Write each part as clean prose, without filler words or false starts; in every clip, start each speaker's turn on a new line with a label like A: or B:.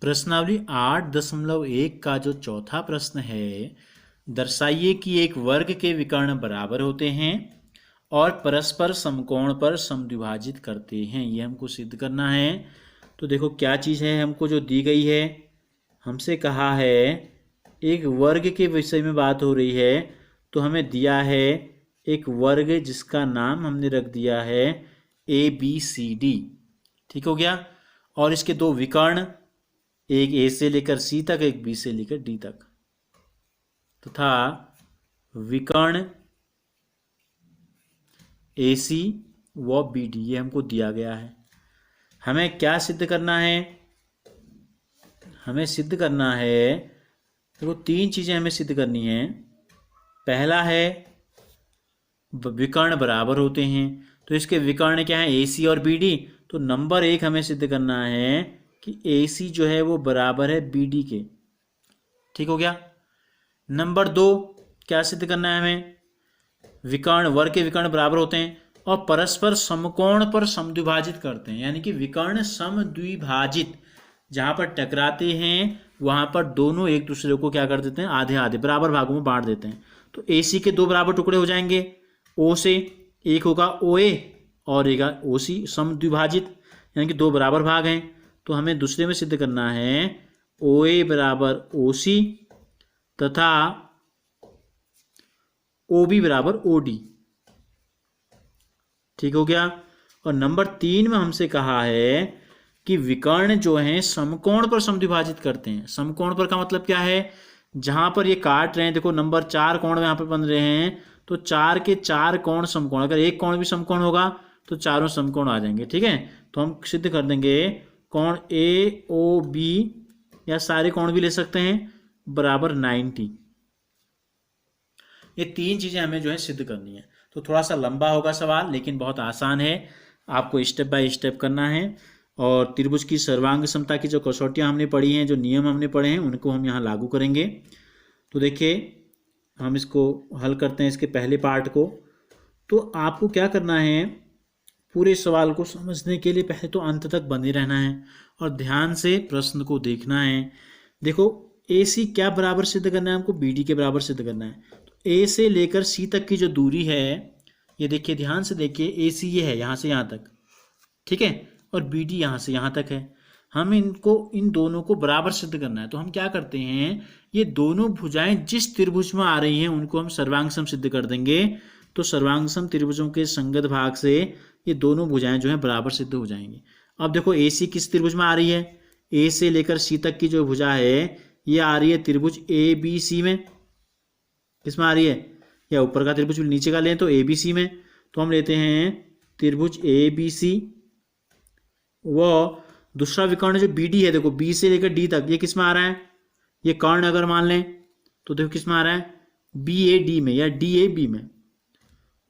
A: प्रश्नावली 8.1 का जो चौथा प्रश्न है, दर्शाइए कि एक वर्ग के विकर्ण बराबर होते हैं और परस्पर समकोण पर समद्विभाजित करते हैं। ये हमको सिद्ध करना है। तो देखो क्या चीज़ है हमको जो दी गई है, हमसे कहा है एक वर्ग के विषय में बात हो रही है। तो हमें दिया है एक वर्ग जिसका नाम हमने रख दिया है ABCD। ठीक हो गया। और इसके दो विकर्ण, एक ए से लेकर सी तक, एक बी से लेकर डी तक, तथा विकर्ण AC व BD ये हमको दिया गया है। हमें क्या सिद्ध करना है? हमें सिद्ध करना है, देखो तीन चीजें हमें सिद्ध करनी है। पहला है विकर्ण बराबर होते हैं। तो इसके विकर्ण क्या है? AC और BD। तो नंबर 1 हमें सिद्ध करना है कि AC जो है वो बराबर है BD के। ठीक हो गया। नंबर 2 क्या सिद्ध करना है हमें? विकर्ण, वर्ग के विकर्ण बराबर होते हैं और परस्पर समकोण पर समद्विभाजित करते हैं। यानी कि विकर्ण समद्विभाजित, जहां पर टकराते हैं वहां पर दोनों एक दूसरे को क्या कर देते हैं? आधे आधे बराबर भागों में बांट देते हैं। तो AC के दो बराबर टुकड़े हो जाएंगे। O से एक होगा OA और एक OC समद्विभाजित, यानी कि दो बराबर भाग हैं। तो हमें दूसरे में सिद्ध करना है OA बराबर OC तथा OB बराबर OD। ठीक हो गया। और नंबर 3 में हमसे कहा है कि विकर्ण जो हैं समकोण पर समद्विभाजित करते हैं। समकोण पर का मतलब क्या है? जहां पर ये काट रहे हैं, देखो नंबर 4 कोण यहाँ पर बन रहे हैं, तो 4 के 4 कोण समकोण, अगर एक कोण भी समकोण होगा तो चारों समकोण आ जाएंगे। ठीक है। तो हम सिद्ध कर देंगे कोण AOB, या सारे कोण भी ले सकते हैं, बराबर 90। ये तीन चीजें हमें जो है सिद्ध करनी है। तो थोड़ा सा लंबा होगा सवाल, लेकिन बहुत आसान है। आपको स्टेप बाय स्टेप करना है। और त्रिभुज की सर्वांग समता की जो कसौटियां हमने पढ़ी हैं, जो नियम हमने पढ़े हैं, उनको हम यहाँ लागू करेंगे। तो देखिए हम इसको हल करते हैं, इसके पहले पार्ट को। तो आपको क्या करना है, पूरे सवाल को समझने के लिए पहले तो अंत तक बने रहना है और ध्यान से प्रश्न को देखना है। देखो AC क्या बराबर सिद्ध करना है हमको? BD के बराबर सिद्ध करना है। तो A से लेकर C तक की जो दूरी है, ये देखिए ध्यान से देखिए, AC ये है यहाँ से यहाँ तक, ठीक है, और BD यहाँ से यहाँ तक है। हम इनको, इन दोनों को बराबर सिद्ध करना है। तो हम क्या करते हैं, ये दोनों भुजाएं जिस त्रिभुज में आ रही हैं उनको हम सर्वांग सम सिद्ध कर देंगे। तो सर्वांग सम त्रिभुजों के संगत भाग से ये दोनों भुजाएं जो हैं बराबर सिद्ध हो जाएंगी। अब देखो AC किस त्रिभुज में आ रही है? A से लेकर C तक की जो भुजा है ये आ रही है त्रिभुज ABC में। किस में आ रही है? या ऊपर का त्रिभुज नीचे का लें तो ABC में। तो हम लेते हैं त्रिभुज ABC। वो दूसरा विकर्ण जो BD है, देखो B से लेकर D तक ये किस में आ रहा है? ये कर्ण अगर मान लें तो देखो किस में आ रहा है? BAD में या DAB में।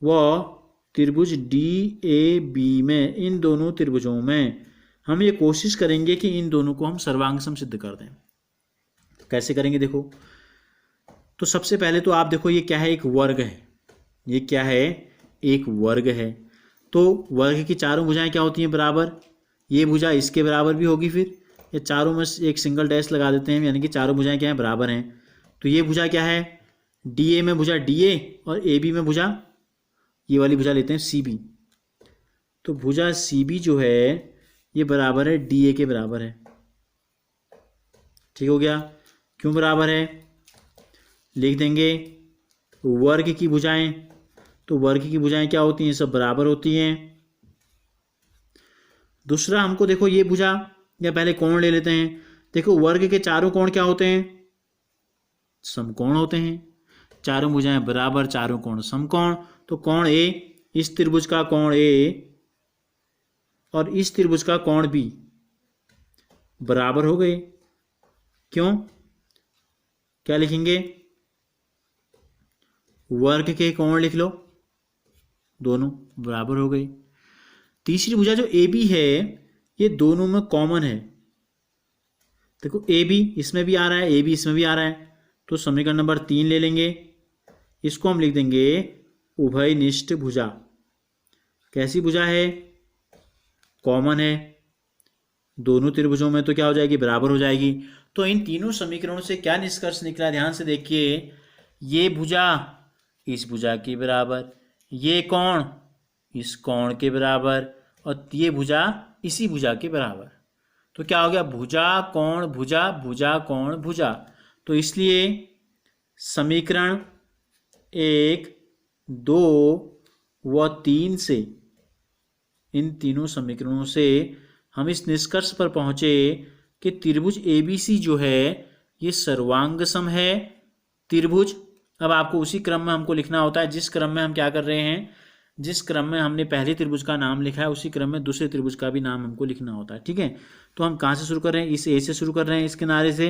A: वो त्रिभुज DAB में, इन दोनों त्रिभुजों में हम ये कोशिश करेंगे कि इन दोनों को हम सर्वांग सम सिद्ध कर दें। तो कैसे करेंगे देखो। तो सबसे पहले तो आप देखो ये क्या है? एक वर्ग है। ये क्या है? एक वर्ग है। तो वर्ग की चारों भुजाएं क्या होती हैं? बराबर। ये भुजा इसके बराबर भी होगी। फिर ये चारों में एक सिंगल डैश लगा देते हैं, यानी कि चारों भुजाएं क्या है? बराबर हैं। तो ये भुजा क्या है? DA में भुजा DA और AB में भुजा, ये वाली भुजा लेते हैं CB। तो भुजा CB जो है ये बराबर है DA के बराबर है। ठीक हो गया। क्यों बराबर है? लिख देंगे वर्ग की भुजाएं। तो वर्ग की भुजाएं क्या होती हैं? सब बराबर होती हैं। दूसरा हमको देखो ये भुजा, या पहले कोण ले लेते हैं। देखो वर्ग के चारों कोण क्या होते हैं? समकोण होते हैं। चारों भुजाएं बराबर, चारों कोण समकोण। तो कोण A, इस त्रिभुज का कोण A और इस त्रिभुज का कोण B बराबर हो गए। क्यों? क्या लिखेंगे? वर्ग के कोण लिख लो, दोनों बराबर हो गए। तीसरी भुजा जो AB है ये दोनों में कॉमन है। देखो AB इसमें भी आ रहा है, AB इसमें भी आ रहा है। तो समीकरण नंबर 3 ले लेंगे। इसको हम लिख देंगे उभयनिष्ठ भुजा। कैसी भुजा है? कॉमन है। दोनों त्रिभुजों में तो क्या हो जाएगी, बराबर हो जाएगी। तो इन तीनों समीकरणों से क्या निष्कर्ष निकला, ध्यान से देखिए। ये भुजा इस भुजा के बराबर, ये कोण इस कोण के बराबर, और ये भुजा इसी भुजा के बराबर। तो क्या हो गया, भुजा कोण भुजा, भुजा कोण भुजा। तो इसलिए समीकरण 1, 2 व 3 से, इन तीनों समीकरणों से हम इस निष्कर्ष पर पहुंचे कि त्रिभुज ABC जो है ये सर्वांगसम है त्रिभुज। अब आपको उसी क्रम में हमको लिखना होता है जिस क्रम में हम क्या कर रहे हैं, जिस क्रम में हमने पहले त्रिभुज का नाम लिखा है उसी क्रम में दूसरे त्रिभुज का भी नाम हमको लिखना होता है, ठीक है। तो हम कहाँ से शुरू कर रहे हैं, इस A से शुरू कर रहे हैं, इस किनारे से,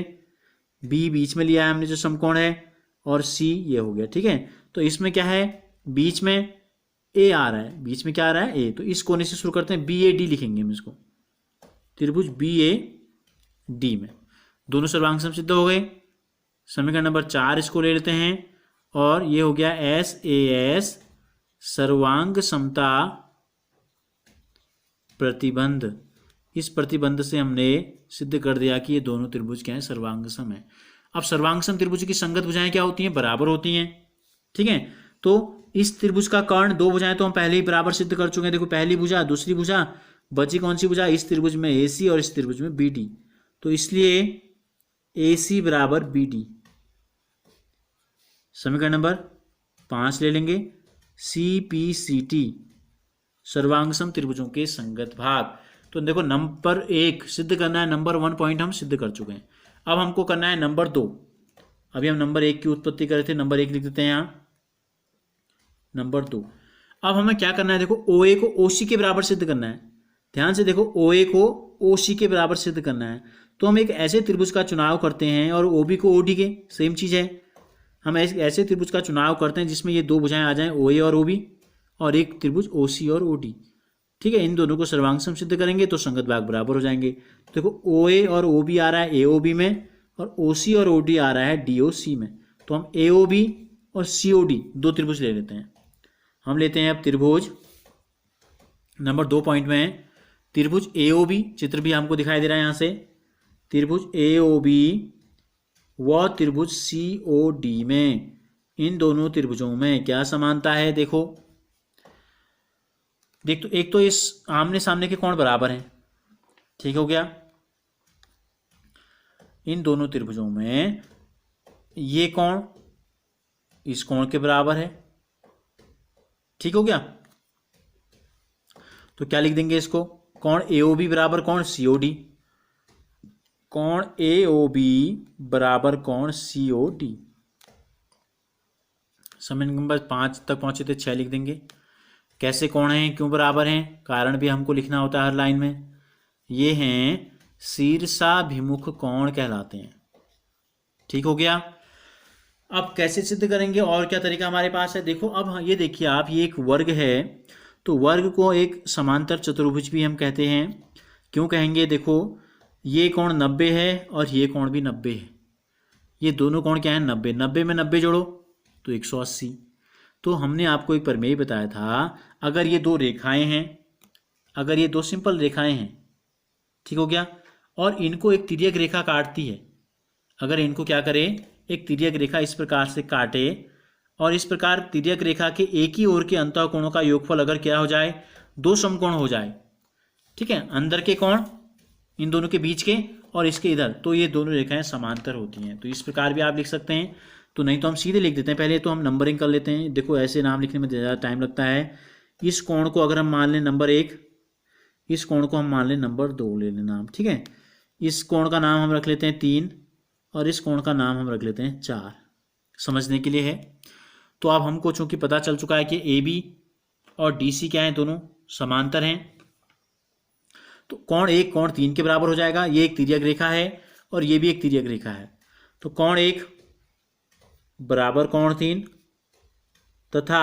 A: B बीच में लिया है हमने जो समकोण है, और C ये हो गया, ठीक है। तो इसमें क्या है, बीच में A आ रहा है, बीच में क्या आ रहा है, A। तो इस कोने से शुरू करते हैं, BAD लिखेंगे हम इसको, त्रिभुज BAD में दोनों सर्वांग सिद्ध हो गए। समीकरण नंबर 4 इसको ले लेते हैं, और ये हो गया SAS सर्वांग समता प्रतिबंध। इस प्रतिबंध से हमने सिद्ध कर दिया कि ये दोनों त्रिभुज क्या है, सर्वांगसम है। अब सर्वांगसम त्रिभुज की संगत भुजाएं क्या होती हैं, बराबर होती हैं, ठीक है। तो इस त्रिभुज का कर्ण, दो भुजाएं तो हम पहले ही बराबर सिद्ध कर चुके हैं। देखो पहली भुजा, दूसरी भुजा, बची कौन सी भुजा, इस त्रिभुज में AC और इस त्रिभुज में BD। तो इसलिए AC बराबर BD। समीकरण नंबर 5 ले लेंगे, CPCT सर्वांगसम त्रिभुजों के संगत भाग। तो देखो नंबर 1 सिद्ध करना है, नंबर 1 पॉइंट हम सिद्ध कर चुके हैं। अब हमको करना है नंबर 2। अभी हम नंबर 1 की उत्पत्ति कर रहे थे, नंबर 1 लिख देते हैं यहाँ, नंबर 2। अब हमें क्या करना है, देखो OA को OC के बराबर सिद्ध करना है। ध्यान से देखो, OA को OC के बराबर सिद्ध करना है। तो हम एक ऐसे त्रिभुज का चुनाव करते हैं, और OB को OD के, सेम चीज़ है। हम ऐसे त्रिभुज का चुनाव करते हैं जिसमें ये दो भुजाएं आ जाएं, OA और OB, और एक त्रिभुज OC और OD, ठीक है। इन दोनों को सर्वांगसम सिद्ध करेंगे तो संगत भाग बराबर हो जाएंगे। देखो OA और OB आ रहा है AOB में, और OC और OD आ रहा है DOC में। तो हम AOB और COD दो त्रिभुज ले लेते हैं। हम लेते हैं अब त्रिभुज नंबर 2 पॉइंट में, त्रिभुज AOB, चित्र भी हमको दिखाई दे रहा है यहाँ से, त्रिभुज AOB व त्रिभुज COD में, इन दोनों त्रिभुजों में क्या समानता है, देखो देख, तो एक तो इस आमने सामने के कोण बराबर हैं, ठीक हो गया। इन दोनों त्रिभुजों में ये कोण इस कोण के बराबर है, ठीक हो गया। तो क्या लिख देंगे इसको, कोण AOB बराबर कोण COD, कोण AOB बराबर कोण COD। समीकरण नंबर 5 तक पहुंचे थे, 6 लिख देंगे। कैसे कोण हैं, क्यों बराबर हैं, कारण भी हमको लिखना होता है हर लाइन में। ये हैं शीर्षाभिमुख कोण कहलाते हैं, ठीक हो गया। अब कैसे सिद्ध करेंगे और क्या तरीका हमारे पास है, देखो अब ये देखिए आप, ये एक वर्ग है, तो वर्ग को एक समांतर चतुर्भुज भी हम कहते हैं। क्यों कहेंगे, देखो ये कोण 90 है और ये कोण भी 90 है। ये दोनों कोण क्या है, 90, 90 में 90 जोड़ो तो 180। तो हमने आपको एक प्रमेय बताया था, अगर ये दो रेखाएं हैं, अगर ये दो सिंपल रेखाएं हैं, ठीक हो गया, और इनको एक तिर्यक रेखा काटती है, अगर इनको क्या करें, एक तिर्यक रेखा इस प्रकार से काटे, और इस प्रकार तिर्यक रेखा के एक ही ओर के अंतःकोणों का योगफल अगर क्या हो जाए, दो समकोण हो जाए, ठीक है, अंदर के कोण इन दोनों के बीच के और इसके इधर, तो ये दोनों रेखाएं समांतर होती हैं। तो इस प्रकार भी आप लिख सकते हैं। तो नहीं तो हम सीधे लिख देते हैं, पहले तो हम नंबरिंग कर लेते हैं। देखो ऐसे नाम लिखने में ज़्यादा टाइम लगता है। इस कोण को अगर हम मान लें नंबर 1, इस कोण को हम मान लें नंबर 2 ले लें नाम, ठीक है। इस कोण का नाम हम रख लेते हैं 3, और इस कोण का नाम हम रख लेते हैं 4, समझने के लिए है। तो अब हमको चूंकि पता चल चुका है कि AB और DC क्या है, दोनों समांतर हैं, तो कोण 1 कोण 3 के बराबर हो जाएगा। ये एक तिर्यक रेखा है और ये भी एक तिर्यक रेखा है, तो कोण 1 बराबर कोण 3, तथा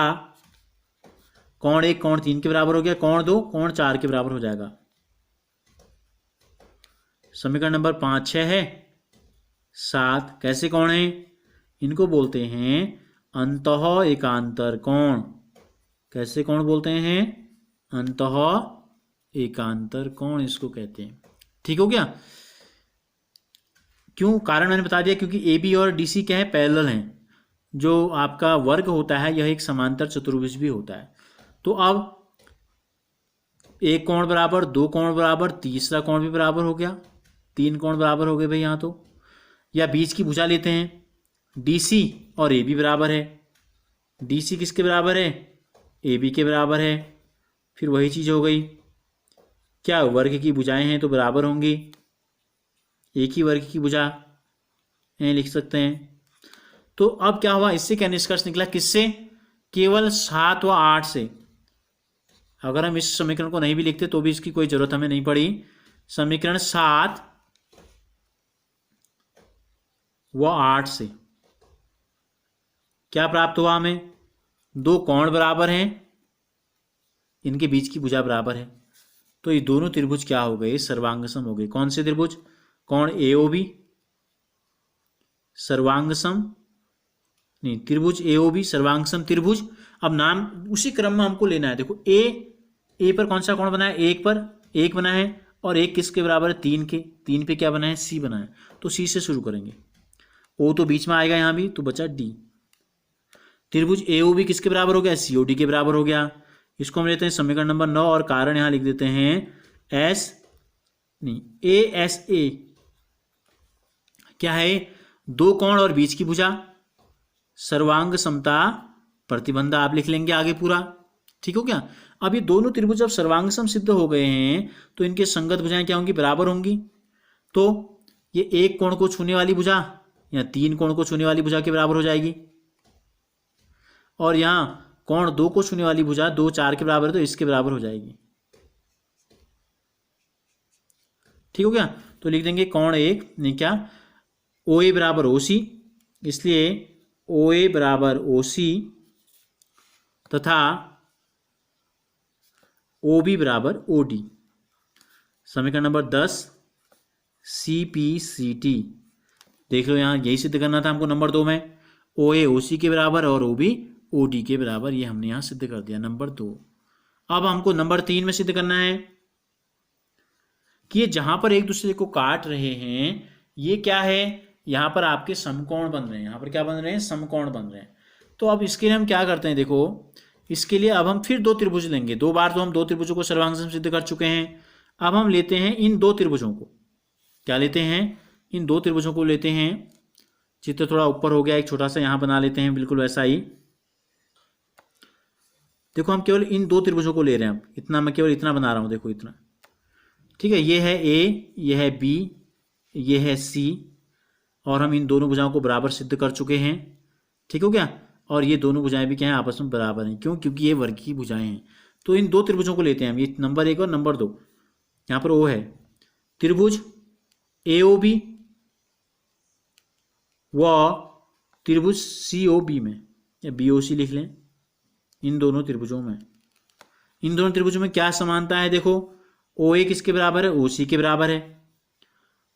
A: कोण 1 कोण 3 के बराबर हो गया, कोण 2 कोण 4 के बराबर हो जाएगा। समीकरण नंबर 5, 6 है, 7 कैसे कोण है, इनको बोलते हैं अंतः एकांतर कोण। कैसे कोण बोलते हैं, अंतः एकांतर कोण इसको कहते हैं, ठीक हो गया। क्यों, कारण मैंने बता दिया, क्योंकि ए बी और डी सी क्या है, पैरेलल हैं। जो आपका वर्ग होता है यह एक समांतर चतुर्भुज भी होता है। तो अब एक कोण बराबर, दो कोण बराबर, तीसरा कोण भी बराबर हो गया, तीन कोण बराबर हो गए भाई यहाँ तो। या बीच की भुजा लेते हैं, डी सी और ए बी बराबर है। डी सी किसके बराबर है, ए बी के बराबर है। फिर वही चीज़ हो गई, क्या वर्ग की भुजाएं हैं तो बराबर होंगी, एक ही वर्ग की भुजा लिख सकते हैं। तो अब क्या हुआ, इससे क्या निष्कर्ष निकला, किससे, केवल 7 व 8 से। अगर हम इस समीकरण को नहीं भी लिखते तो भी इसकी कोई जरूरत हमें नहीं पड़ी। समीकरण 7 व 8 से क्या प्राप्त हुआ हमें, दो कोण बराबर हैं, इनके बीच की भुजा बराबर है। तो ये दोनों त्रिभुज क्या हो गए, सर्वांगसम हो गए। कौन से त्रिभुज, कोण एओबी सर्वांगसम, नहीं त्रिभुज एओबी सर्वांगसम त्रिभुज। अब नाम उसी क्रम में हमको लेना है। देखो ए पर कौन सा कोण बना है, एक पर एक बना है, और एक किसके बराबर है, तीन के, तीन पे क्या बना है, सी बना है। तो सी से शुरू करेंगे, ओ तो बीच में आएगा यहाँ भी, तो बचा डी। त्रिभुज एओबी किसके बराबर हो गया, सीओडी के बराबर हो गया। इसको हम लेते हैं समीकरण नंबर 9 और कारण यहां लिख देते हैं एस, नहीं ए एस ए क्या है, दो कोण और बीच की भुजा, सर्वांग समता प्रतिबंध आप लिख लेंगे आगे पूरा। ठीक हो गया। अब ये दोनों त्रिभुज जब सर्वांग सम सिद्ध हो गए हैं तो इनके संगत भुजाएं क्या होंगी, बराबर होंगी। तो ये एक कोण को छूने वाली भुजा या तीन कोण को छूने वाली भुजा के बराबर हो जाएगी, और यहां कोण दो को छूने वाली भुजा दो चार के बराबर है तो इसके बराबर हो जाएगी। ठीक हो गया। तो लिख देंगे कोण एक, नहीं क्या, ओ ए बराबर ओ सी, इसलिए ओ ए बराबर ओ सी तथा ओ बी बराबर ओ डी। समीकरण number 10 C P C T देख लो, यहां यही सिद्ध करना था हमको नंबर 2 में, ओ ए ओ सी के बराबर और ओ बी ओ डी के बराबर, ये हमने यहां सिद्ध कर दिया नंबर 2। अब हमको नंबर 3 में सिद्ध करना है कि ये जहां पर एक दूसरे को काट रहे हैं ये क्या है, यहां पर आपके समकोण बन रहे हैं, यहां पर क्या बन रहे हैं, समकोण बन रहे हैं। तो अब इसके लिए हम क्या करते हैं, देखो इसके लिए अब हम फिर दो त्रिभुज लेंगे। दो बार तो हम दो त्रिभुजों को सर्वांगसम सिद्ध कर चुके हैं, अब हम लेते हैं इन दो त्रिभुजों को, क्या लेते हैं, इन दो त्रिभुजों को लेते हैं। चित्र थोड़ा ऊपर हो गया, एक छोटा सा यहां बना लेते हैं, बिल्कुल वैसा ही। देखो हम केवल इन दो त्रिभुजों को ले रहे हैं, इतना मैं केवल इतना बना रहा हूं, देखो इतना। ठीक है, ये है ए, ये है बी, ये है सी, और हम इन दोनों भुजाओं को बराबर सिद्ध कर चुके हैं। ठीक हो गया। और ये दोनों भुजाएं भी क्या हैं, आपस में बराबर हैं। क्यों, क्योंकि ये वर्ग की भुजाएं हैं। तो इन दो त्रिभुजों को लेते हैं हम, ये नंबर 1 और नंबर 2। यहां पर ओ है त्रिभुज एओबी व त्रिभुज सीओबी में, या बीओसी लिख लें। इन दोनों त्रिभुजों में क्या समानता है, देखो ओ ए किसके बराबर है, ओ सी के बराबर है।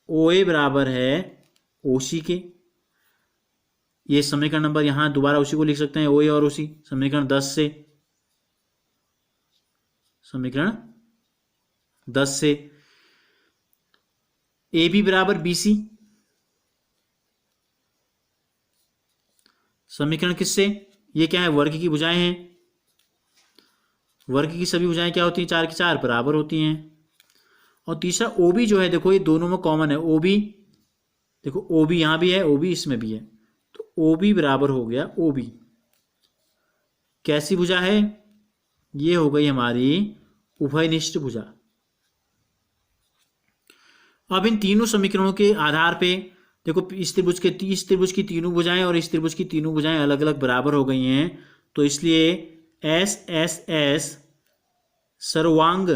A: ओ ए बराबर है ओ सी के, ये समीकरण नंबर यहां दोबारा उसी को लिख सकते हैं, ओ ए और ओ सी, समीकरण 10 से, समीकरण 10 से। ए बी बराबर बी सी, समीकरण किससे, ये क्या है, वर्ग की भुजाएं हैं। वर्ग की सभी भुजाएं क्या होती हैं, 4 की 4 बराबर होती हैं। और तीसरा ओ बी जो है, देखो ये दोनों में कॉमन है, ओ बी, देखो ओ बी यहां भी है, ओ बी इसमें भी है, तो ओ बी बराबर हो गया ओ बी। कैसी भुजा है, ये हो गई हमारी उभयनिष्ठ भुजा। अब इन तीनों समीकरणों के आधार पे देखो, इस त्रिभुज की तीनों भुजाएं और इस त्रिभुज की तीनों भुजाएं अलग अलग बराबर हो गई हैं। तो इसलिए एस एस एस सर्वांग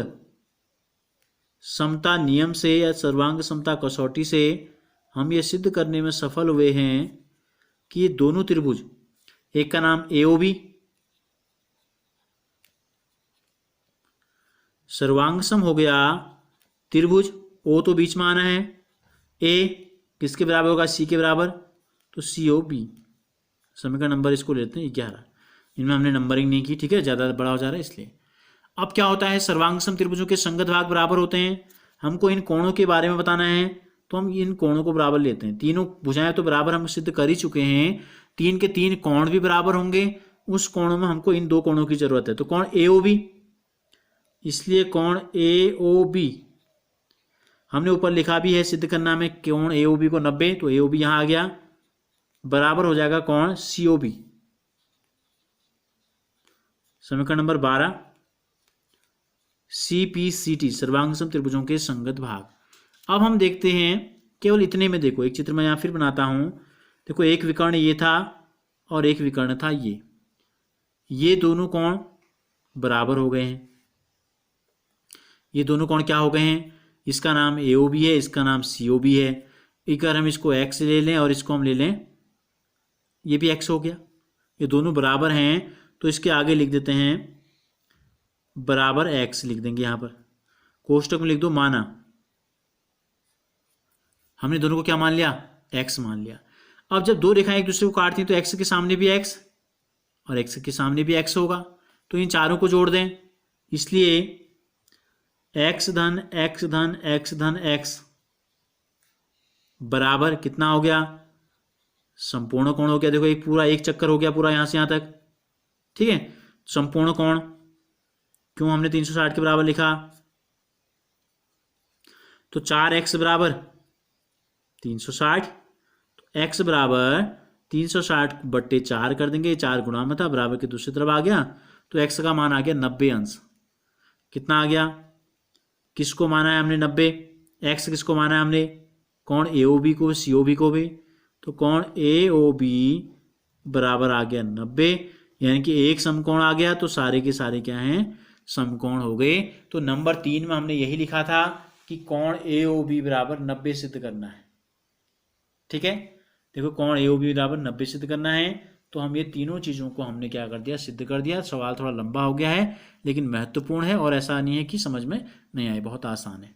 A: समता नियम से या सर्वांग समता कसौटी से हम ये सिद्ध करने में सफल हुए हैं कि ये दोनों त्रिभुज, एक का नाम एओबी सर्वांगसम हो गया, त्रिभुज ओ तो बीच में आना है, ए किसके बराबर होगा, सी के बराबर, तो सी ओ बी। समीकरण नंबर इसको लेते हैं 11। इनमें हमने नंबरिंग नहीं की, ठीक है, ज़्यादा बड़ा हो जा रहा है इसलिए। अब क्या होता है, सर्वांगसम त्रिभुजों के संगत भाग बराबर होते हैं। हमको इन कोणों के बारे में बताना है तो हम इन कोणों को बराबर लेते हैं। तीनों भुजाएं तो बराबर हम सिद्ध कर ही चुके हैं, तीन के तीन कोण भी बराबर होंगे, उस कोणों में हमको इन दो कोणों की जरूरत है। तो कोण AOB, इसलिए कोण AOB हमने ऊपर लिखा भी है सिद्ध करना में कोण AOB को 90, तो AOB यहां आ गया, बराबर हो जाएगा कोण COB। समीकरण नंबर 12, CPCT सर्वांग सम त्रिभुजों के संगत भाग। अब हम देखते हैं केवल इतने में, देखो एक चित्र मैं यहां फिर बनाता हूं। देखो एक विकर्ण ये था और एक विकर्ण था ये दोनों कोण बराबर हो गए हैं। ये दोनों कोण क्या हो गए हैं, इसका नाम AOB है, इसका नाम COB है। अगर हम इसको x ले लें और इसको हम ले लें, ये भी x हो गया। ये दोनों बराबर हैं तो इसके आगे लिख देते हैं बराबर x लिख देंगे। यहां पर कोष्टक में लिख दो माना, हमने दोनों को क्या मान लिया, x मान लिया। अब जब दो रेखाएं एक दूसरे को काटती हैं तो x के सामने भी x और x के सामने भी x होगा, तो इन चारों को जोड़ दें। इसलिए x धन x धन x धन x बराबर कितना हो गया, संपूर्ण कोण हो गया। देखो एक पूरा एक चक्कर हो गया पूरा यहां से यहां तक, ठीक है। संपूर्ण कोण क्यों हमने 360 के बराबर लिखा, तो 4x बराबर 360, तो x बराबर 360/4 कर देंगे, 4 गुणा में था, बराबर के दूसरी तरफ आ गया, तो x का मान आ गया 90 अंश। कितना आ गया, किसको माना है हमने 90, x किसको माना है हमने, कोण AOB को, COB को भी, तो कोण AOB बराबर आ गया 90, यानी कि एक समकोण आ गया, तो सारे के सारे क्या हैं, समकोण हो गए। तो नंबर 3 में हमने यही लिखा था कि कोण AOB बराबर 90 सिद्ध करना है, ठीक है। देखो कोण AOB बराबर 90 सिद्ध करना है, तो हम ये तीनों चीज़ों को हमने क्या कर दिया, सिद्ध कर दिया। सवाल थोड़ा लंबा हो गया है लेकिन महत्वपूर्ण है, और ऐसा नहीं है कि समझ में नहीं आए, बहुत आसान है।